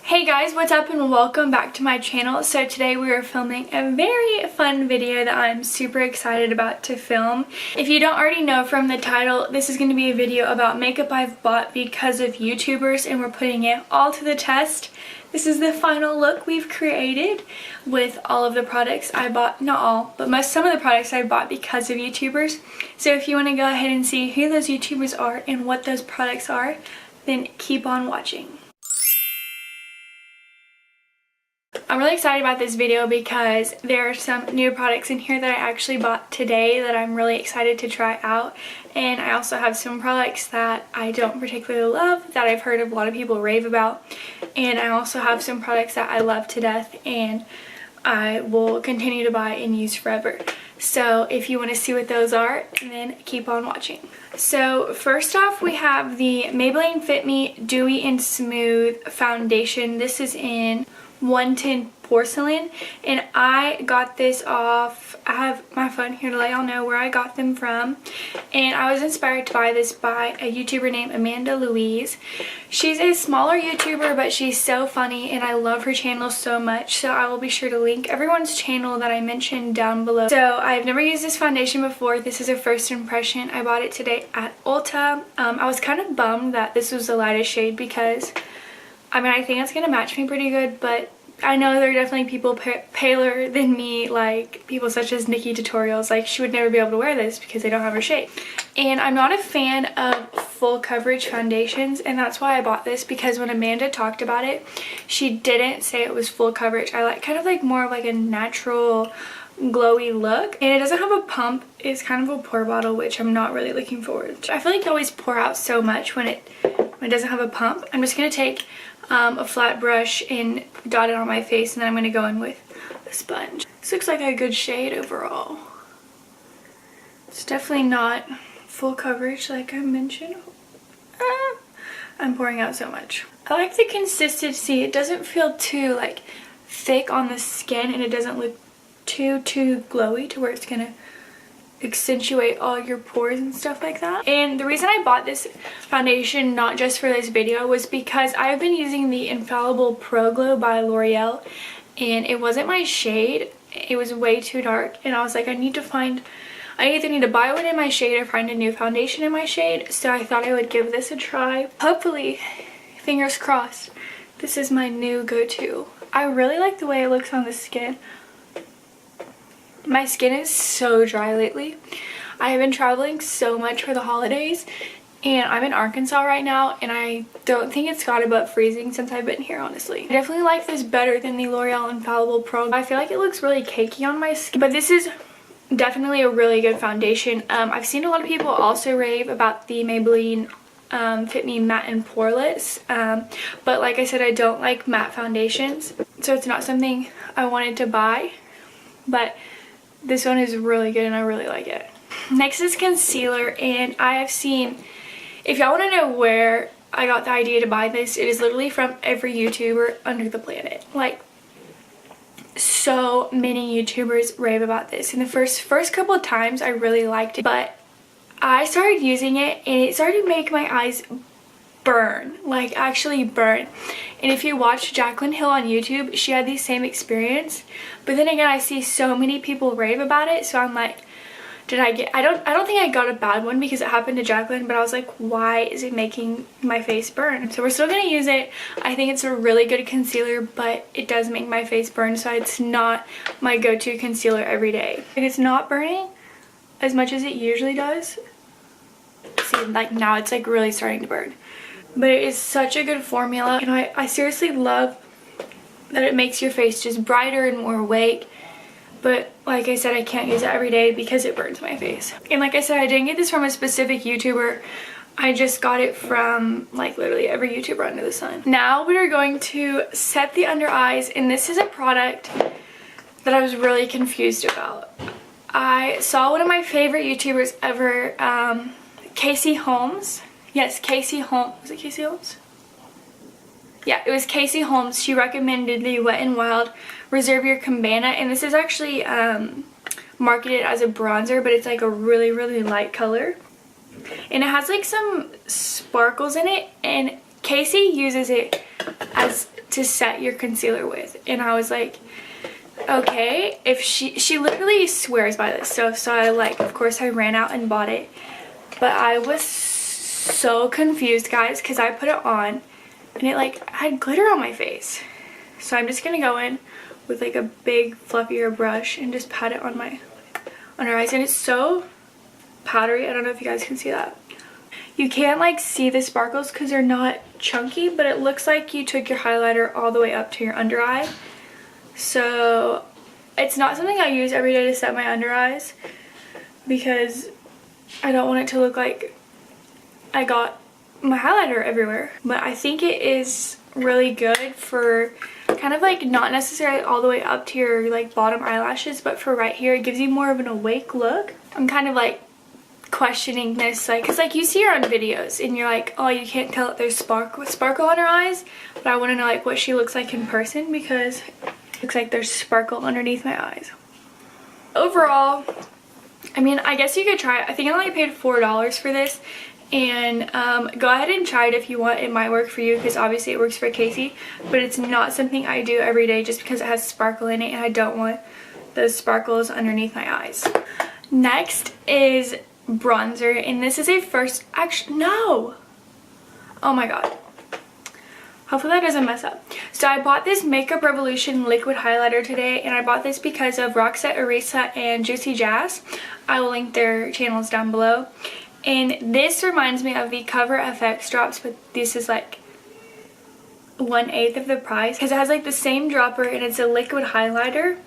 Hey guys, what's up and welcome back to my channel. So today we are filming a very fun video that I'm super excited about to film. If you don't already know from the title, this is going to be a video about makeup I've bought because of YouTubers, and we're putting it all to the test. This is the final look we've created with all of the products I bought, not all, but some of the products I bought because of YouTubers. So if you want to go ahead and see who those YouTubers are and what those products are, then keep on watching. I'm really excited about this video because there are some new products in here that I actually bought today that I'm really excited to try out. And I also have some products that I don't particularly love that I've heard a lot of people rave about. And I also have some products that I love to death and I will continue to buy and use forever. So if you want to see what those are, then keep on watching. So first off, we have the Maybelline Fit Me Dewy and Smooth Foundation. This is in 110 porcelain, and I got this off, I have my phone here to let y'all know where I got them from, and I was inspired to buy this by a YouTuber named Amanda Louise. She's a smaller YouTuber, but she's so funny and I love her channel so much, so I will be sure to link everyone's channel that I mentioned down below. So I've never used this foundation before. This is a first impression. I bought it today at Ulta. I was kind of bummed that this was the lightest shade because I mean, I think it's gonna match me pretty good, but I know there are definitely people paler than me, like people such as Nikki Tutorials. Like, she would never be able to wear this because they don't have her shade. And I'm not a fan of full coverage foundations, and that's why I bought this, because when Amanda talked about it, she didn't say it was full coverage. I like kind of like more of like a natural glowy look, and it doesn't have a pump. It's kind of a pour bottle, which I'm not really looking forward to. I feel like you always pour out so much when it doesn't have a pump. I'm just gonna take a flat brush and dot it on my face, and then I'm going to go in with a sponge. This looks like a good shade overall. It's definitely not full coverage like I mentioned. I'm pouring out so much. I like the consistency. It doesn't feel too like thick on the skin, and it doesn't look too glowy to where it's going to accentuate all your pores and stuff like that. And the reason I bought this foundation, not just for this video, was because I've been using the Infallible Pro Glow by L'Oreal, and it wasn't my shade. It was way too dark, and I was like, I either need to buy one in my shade or find a new foundation in my shade. So I thought I would give this a try. Hopefully, fingers crossed, this is my new go-to. I really like the way it looks on the skin. My skin is so dry lately. I have been traveling so much for the holidays, and I'm in Arkansas right now, and I don't think it's got above freezing since I've been here, honestly. I definitely like this better than the L'Oreal Infallible Pro. I feel like it looks really cakey on my skin, but this is definitely a really good foundation. I've seen a lot of people also rave about the Maybelline Fit Me Matte and Poreless, but like I said, I don't like matte foundations, so it's not something I wanted to buy, but this one is really good and I really like it. Next is concealer, and I have seen, if y'all want to know where I got the idea to buy this, it is literally from every YouTuber under the planet. Like, so many YouTubers rave about this. And the first couple of times I really liked it, but I started using it and it started to make my eyes burn, like actually burn. And if you watch Jaclyn Hill on YouTube, she had the same experience. But then again, I see so many people rave about it, so I'm like, I don't think I got a bad one because it happened to Jaclyn, but I was like, why is it making my face burn? So we're still gonna use it. I think it's a really good concealer, but it does make my face burn, so it's not my go-to concealer every day. And it's not burning as much as it usually does. See, like now it's like really starting to burn. But it is such a good formula, and I seriously love that it makes your face just brighter and more awake. But like I said, I can't use it every day because it burns my face. And like I said, I didn't get this from a specific YouTuber. I just got it from like literally every YouTuber under the sun. Now we are going to set the under eyes, and this is a product that I was really confused about. I saw one of my favorite YouTubers ever, Casey Holmes. Yes, Casey Holmes. Was it Casey Holmes? Yeah, it was Casey Holmes. She recommended the Wet n Wild Reserve Your Cabana, and this is actually marketed as a bronzer, but it's like a really light color. And it has like some sparkles in it, and Casey uses it as to set your concealer with. And I was like, okay, if she literally swears by this. So I like, of course I ran out and bought it. But I was so confused, guys, because I put it on and it like had glitter on my face. So I'm just gonna go in with like a big fluffier brush and just pat it on her eyes. And it's so powdery. I don't know if you guys can see that. You can't like see the sparkles because they're not chunky, but it looks like you took your highlighter all the way up to your under eye. So it's not something I use every day to set my under eyes because I don't want it to look like I got my highlighter everywhere. But I think it is really good for kind of like not necessarily all the way up to your like bottom eyelashes, but for right here it gives you more of an awake look. I'm kind of like questioning this, like, because like you see her on videos and you're like, oh, you can't tell if there's sparkle on her eyes, but I want to know like what she looks like in person because it looks like there's sparkle underneath my eyes. Overall, I mean, I guess you could try it. I think I only paid $4 for this, and go ahead and try it if you want. It might work for you because obviously it works for Casey, but it's not something I do every day just because it has sparkle in it and I don't want those sparkles underneath my eyes. Next is bronzer, and this is a no, oh my god, hopefully that doesn't mess up. So I bought this Makeup Revolution liquid highlighter today, and I bought this because of Roxette Arisa and Juicy Jazz. I will link their channels down below. And this reminds me of the Cover FX drops, but this is like 1/8 of the price because it has like the same dropper and it's a liquid highlighter.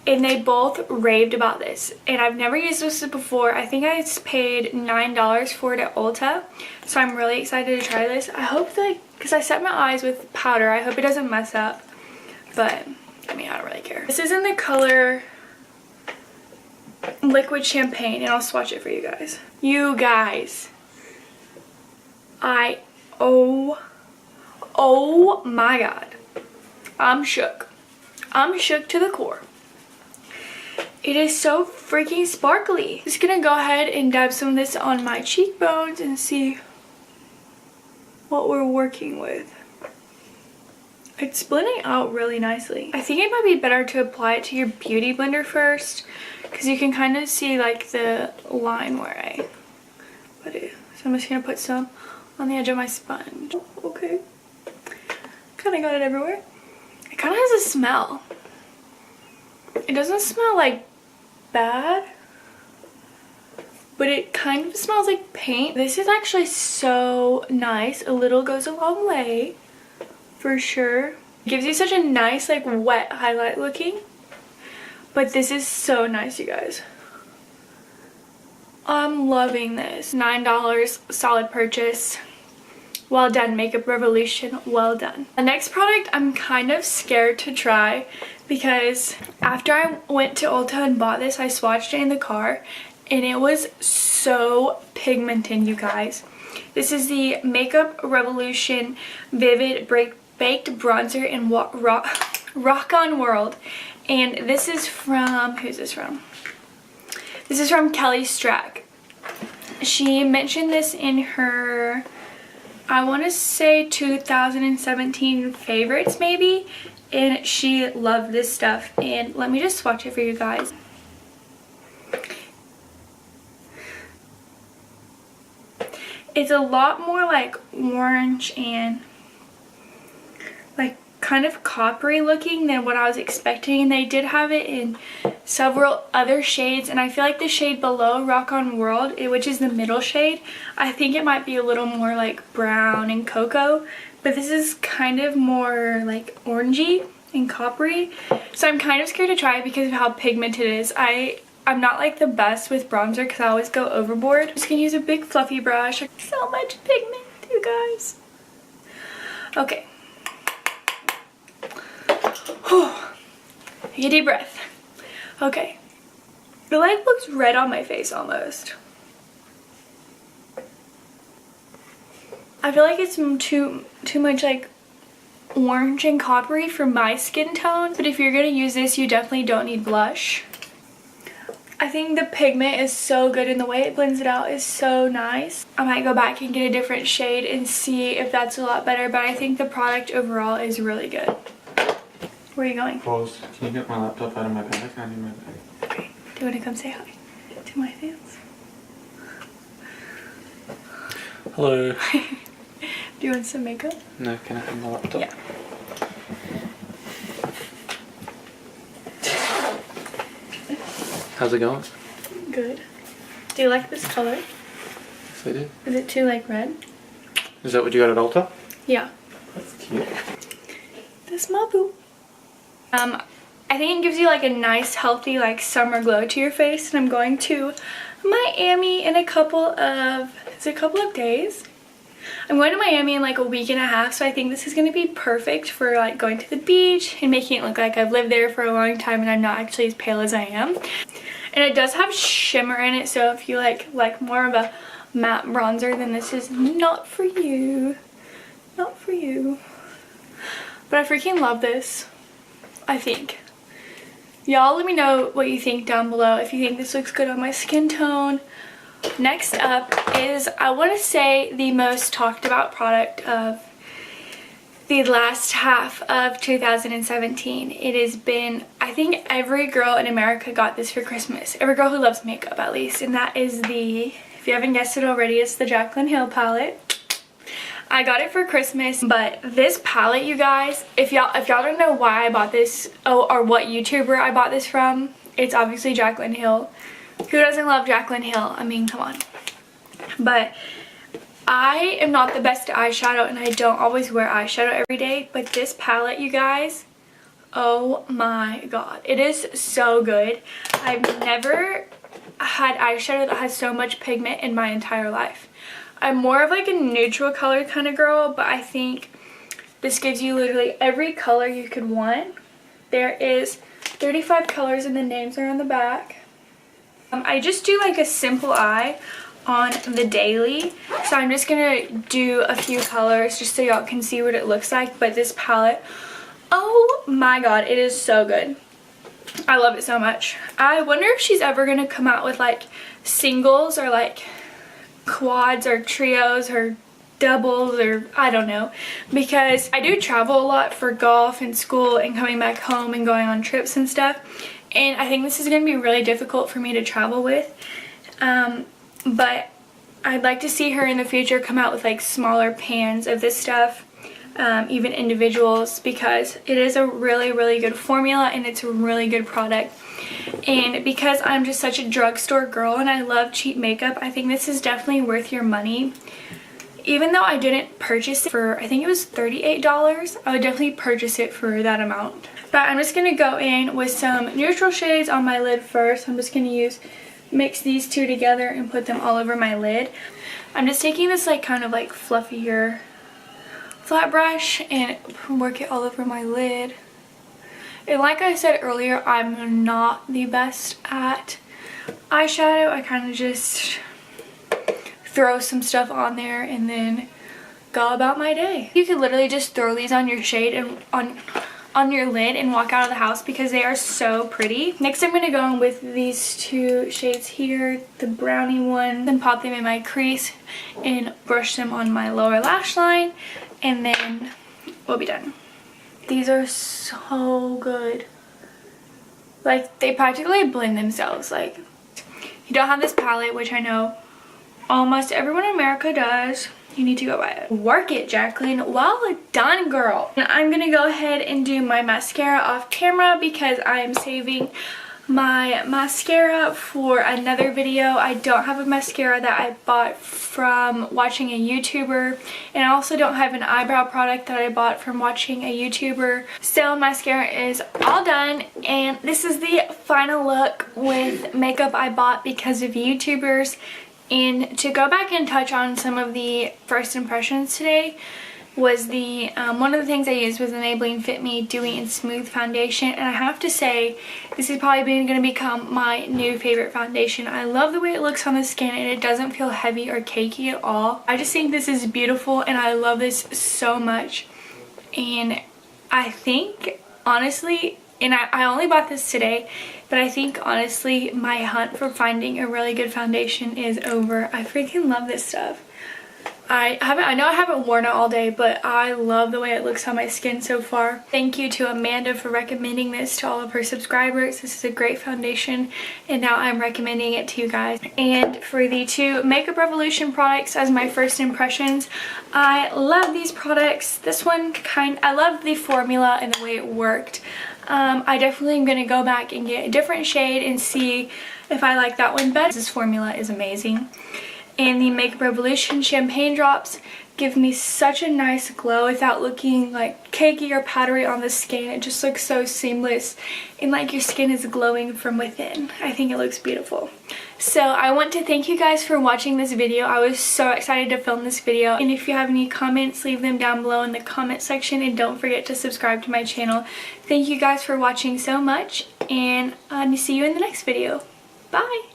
And they both raved about this, and I've never used this before. I think I paid $9 for it at Ulta, so I'm really excited to try this. I hope that, because I set my eyes with powder, I hope it doesn't mess up, but I mean, I don't really care. This is in the color Liquid Champagne, and I'll swatch it for you guys. You guys, oh my god, I'm shook. I'm shook to the core. It is so freaking sparkly. Just gonna go ahead and dab some of this on my cheekbones and see what we're working with. It's blending out really nicely. I think it might be better to apply it to your beauty blender first because you can kind of see like the line where I put it. So I'm just gonna put some on the edge of my sponge. Okay. Kind of got it everywhere. It kind of has a smell. It doesn't smell like bad, but it kind of smells like paint. This is actually so nice. A little goes a long way for sure. It gives you such a nice like wet highlight looking, but this is so nice, you guys. I'm loving this. $9, solid purchase. Well done, Makeup Revolution, well done. The next product I'm kind of scared to try because after I went to Ulta and bought this, I swatched it in the car and it was so pigmented, you guys. This is the Makeup Revolution Vivid Baked Bronzer in Rock On World. And this is from, who's this from? This is from Kelly Strack. She mentioned this in her, I want to say 2017 favorites maybe, and she loved this stuff. And let me just swatch it for you guys. It's a lot more like orange and like kind of coppery looking than what I was expecting, and they did have it in several other shades, and I feel like the shade below Rock On World, which is the middle shade, I think it might be a little more like brown and cocoa, but this is kind of more like orangey and coppery, so I'm kind of scared to try it because of how pigmented it is. I'm not like the best with bronzer because I always go overboard. I'm just gonna use a big fluffy brush. So much pigment, you guys. Okay. Take a deep breath. Okay. It like looks red on my face almost. I feel like it's too much like orange and coppery for my skin tone, but if you're gonna use this, you definitely don't need blush. I think the pigment is so good and the way it blends it out is so nice. I might go back and get a different shade and see if that's a lot better, but I think the product overall is really good. Where are you going? Pause. Can you get my laptop out of my bag? I need my bag. Okay. Do you want to come say hi to my fans? Hello. Do you want some makeup? No, can I have my laptop? Yeah. How's it going? Good. Do you like this color? Yes, I do. Is it too like red? Is that what you got at Ulta? Yeah. That's cute. This my boo. I think it gives you like a nice healthy like summer glow to your face, and I'm going to Miami in a couple of days. I'm going to Miami in like a week and a half, so I think this is going to be perfect for like going to the beach and making it look like I've lived there for a long time and I'm not actually as pale as I am. And it does have shimmer in it, so if you like more of a matte bronzer, then this is not for you. Not for you. But I freaking love this, I think. Y'all let me know what you think down below, if you think this looks good on my skin tone. Next up is, I want to say, the most talked about product of the last half of 2017. It has been, I think every girl in America got this for Christmas. Every girl who loves makeup, at least. And that is the, if you haven't guessed it already, it's the Jaclyn Hill palette. I got it for Christmas, but this palette, you guys, if y'all don't know why I bought this, or what YouTuber I bought this from, it's obviously Jaclyn Hill. Who doesn't love Jaclyn Hill? I mean, come on. But I am not the best at eyeshadow, and I don't always wear eyeshadow every day, but this palette, you guys, oh my god, it is so good. I've never had eyeshadow that has so much pigment in my entire life. I'm more of like a neutral color kind of girl, but I think this gives you literally every color you could want. There is 35 colors and the names are on the back. I just do like a simple eye on the daily, so I'm just gonna do a few colors just so y'all can see what it looks like. But this palette, oh my god, it is so good. I love it so much. I wonder if she's ever gonna come out with like singles or like quads or trios or doubles, or I don't know, because I do travel a lot for golf and school and coming back home and going on trips and stuff, and I think this is going to be really difficult for me to travel with, but I'd like to see her in the future come out with like smaller pans of this stuff, even individuals, because it is a really good formula and it's a really good product. And because I'm just such a drugstore girl and I love cheap makeup, I think this is definitely worth your money. Even though I didn't purchase it for, I think it was $38, I would definitely purchase it for that amount. But I'm just going to go in with some neutral shades on my lid first. I'm just going to mix these two together and put them all over my lid. I'm just taking this like kind of like fluffier flat brush and work it all over my lid. And like I said earlier, I'm not the best at eyeshadow. I kind of just throw some stuff on there and then go about my day. You could literally just throw these on your shade and on your lid and walk out of the house because they are so pretty. Next I'm going to go in with these two shades here, the brownie one, then pop them in my crease and brush them on my lower lash line, and then we'll be done. These are so good. Like, they practically blend themselves. Like, you don't have this palette, which I know almost everyone in America does. You need to go buy it. Work it, Jaclyn. Well done, girl. And I'm gonna go ahead and do my mascara off camera because I am saving my mascara for another video. I don't have a mascara that I bought from watching a YouTuber, and I also don't have an eyebrow product that I bought from watching a YouTuber. So mascara is all done, and this is the final look with makeup I bought because of YouTubers. And to go back and touch on some of the first impressions today was the one of the things I used was the Maybelline Fit Me Dewy and Smooth foundation, and I have to say this is probably going to become my new favorite foundation. I love the way it looks on the skin, and it doesn't feel heavy or cakey at all. I just think this is beautiful and I love this so much, and I think honestly And I only bought this today, but I think honestly my hunt for finding a really good foundation is over. I freaking love this stuff. I know I haven't worn it all day, but I love the way it looks on my skin so far. Thank you to Amanda for recommending this to all of her subscribers. This is a great foundation, and now I'm recommending it to you guys. And for the two Makeup Revolution products as my first impressions, I love these products. This one I love the formula and the way it worked. I definitely am going to go back and get a different shade and see if I like that one better. This formula is amazing. And the Makeup Revolution Champagne Drops give me such a nice glow without looking like cakey or powdery on the skin. It just looks so seamless and like your skin is glowing from within. I think it looks beautiful. So I want to thank you guys for watching this video. I was so excited to film this video. And if you have any comments, leave them down below in the comment section. And don't forget to subscribe to my channel. Thank you guys for watching so much. And see you in the next video. Bye!